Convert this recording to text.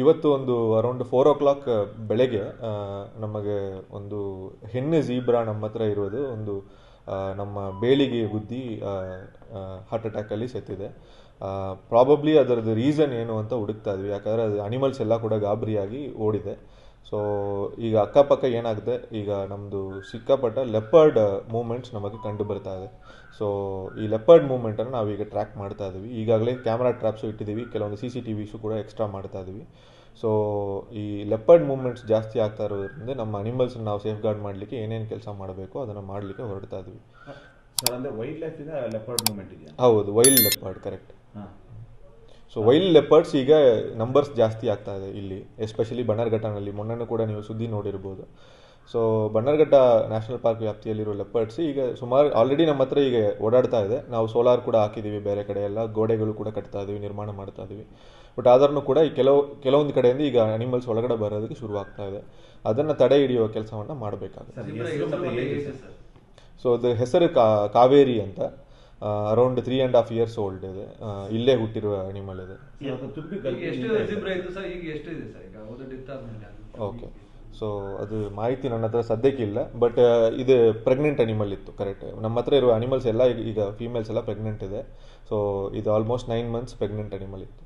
ಇವತ್ತು ಒಂದು around 4 o'clock ಬೆಳಗ್ಗೆ ನಮಗೆ ಒಂದು ಹೆಣ್ಣು ಝೀಬ್ರಾ ನಮ್ಮ ಹತ್ರ ಇರೋದು ಒಂದು ನಮ್ಮ ಬೇಲಿಗೆ ಗುದ್ದಿ ಹಾರ್ಟ್ ಅಟ್ಯಾಕಲ್ಲಿ ಸತ್ತಿದೆ. ಪ್ರಾಬಬ್ಲಿ ಅದರದ್ದು ರೀಸನ್ ಏನು ಅಂತ ಹುಡುಕ್ತಾ ಇದ್ವಿ, ಯಾಕಂದರೆ ಅದು ಅನಿಮಲ್ಸ್ ಎಲ್ಲ ಕೂಡ ಗಾಬರಿಯಾಗಿ ಓಡಿದೆ. ಸೊ ಈಗ ಅಕ್ಕಪಕ್ಕ ಏನಾಗಿದೆ, ಈಗ ನಮ್ಮದು ಸಿಕ್ಕಾಪಟ್ಟ ಲೆಪರ್ಡ್ ಮೂಮೆಂಟ್ಸ್ ನಮಗೆ ಕಂಡು ಬರ್ತಾ ಇದೆ. ಸೊ ಈ ಲೆಪರ್ಡ್ ಮೂಮೆಂಟನ್ನು ನಾವೀಗ ಟ್ರ್ಯಾಕ್ ಮಾಡ್ತಾ ಇದ್ದೀವಿ. ಈಗಾಗಲೇ ಕ್ಯಾಮ್ರಾ ಟ್ರ್ಯಾಪ್ಸು ಇಟ್ಟಿದ್ದೀವಿ, ಕೆಲವೊಂದು CCTVಸು ಕೂಡ ಎಕ್ಸ್ಟ್ರಾ ಮಾಡ್ತಾ ಇದ್ದೀವಿ. ಸೊ ಈ ಲೆಪರ್ಡ್ ಮೂಮೆಂಟ್ಸ್ ಜಾಸ್ತಿ ಆಗ್ತಾ ಇರೋದ್ರಿಂದ ನಮ್ಮ ಅನಿಮಲ್ಸ್ನ ನಾವು ಸೇಫ್ ಗಾರ್ಡ್ ಮಾಡಲಿಕ್ಕೆ ಏನೇನು ಕೆಲಸ ಮಾಡಬೇಕು ಅದನ್ನು ಮಾಡಲಿಕ್ಕೆ ಹೊರಡ್ತಾ ಇದ್ದೀವಿ. ಸರ್, ಅಂದರೆ ವೈಲ್ಡ್ ಲೈಫ್ ಇದೆ, ಲೆಪರ್ಡ್ ಮೂಮೆಂಟ್ ಇದೆಯಾ? ಹೌದು, wild leopard, correct. So wild leopards ಈಗ ನಂಬರ್ಸ್ ಜಾಸ್ತಿ ಆಗ್ತಾ ಇದೆ ಇಲ್ಲಿ, ಎಸ್ಪೆಷಲಿ ಬನ್ನರ್ಘಟ್ಟನಲ್ಲಿ. ಮೊನ್ನೆನೂ ಕೂಡ ನೀವು ಸುದ್ದಿ ನೋಡಿರ್ಬೋದು. ಸೊ ಬನ್ನರ್ಘಟ್ಟ ನ್ಯಾಷನಲ್ ಪಾರ್ಕ್ ವ್ಯಾಪ್ತಿಯಲ್ಲಿರೋ ಲೆಪರ್ಡ್ಸ್ ಈಗ ಸುಮಾರು ಆಲ್ರೆಡಿ ನಮ್ಮ ಹತ್ರ ಈಗ ಓಡಾಡ್ತಾ ಇದೆ. ನಾವು ಸೋಲಾರ್ ಕೂಡ ಹಾಕಿದ್ದೀವಿ, ಬೇರೆ ಕಡೆ ಎಲ್ಲ ಗೋಡೆಗಳು ಕೂಡ ಕಟ್ತಾ ಇದ್ದೀವಿ, ನಿರ್ಮಾಣ ಮಾಡ್ತಾ ಇದ್ದೀವಿ. ಬಟ್ ಆದ್ರೂ ಕೂಡ ಈ ಕೆಲವೊಂದು ಕಡೆಯಿಂದ ಈಗ ಅನಿಮಲ್ಸ್ ಒಳಗಡೆ ಬರೋದಕ್ಕೆ ಶುರು ಆಗ್ತಾ ಇದೆ. ಅದನ್ನು ತಡೆ ಹಿಡಿಯುವ ಕೆಲಸವನ್ನು ಮಾಡಬೇಕಾಗುತ್ತೆ. ಸೊ ಅದು ಹೆಸರು ಕಾವೇರಿ ಅಂತ, ಅರೌಂಡ್ 3.5 years ಓಲ್ಡ್ ಇದೆ. ಇಲ್ಲೇ ಹುಟ್ಟಿರುವ ಅನಿಮಲ್ ಇದೆ. ಓಕೆ, ಸೊ ಅದು ಮಾಹಿತಿ ನನ್ನ ಹತ್ರ ಸದ್ಯಕ್ಕಿಲ್ಲ, ಬಟ್ ಇದು ಪ್ರೆಗ್ನೆಂಟ್ ಅನಿಮಲ್ ಇತ್ತು, ಕರೆಕ್ಟ್. ನಮ್ಮ ಹತ್ರ ಇರುವ ಅನಿಮಲ್ಸ್ ಎಲ್ಲ ಈಗ ಫೀಮೇಲ್ಸ್ ಎಲ್ಲ ಪ್ರೆಗ್ನೆಂಟ್ ಇದೆ. ಸೊ ಇದು ಆಲ್ಮೋಸ್ಟ್ 9 months ಪ್ರೆಗ್ನೆಂಟ್ ಅನಿಮಲ್ ಇತ್ತು.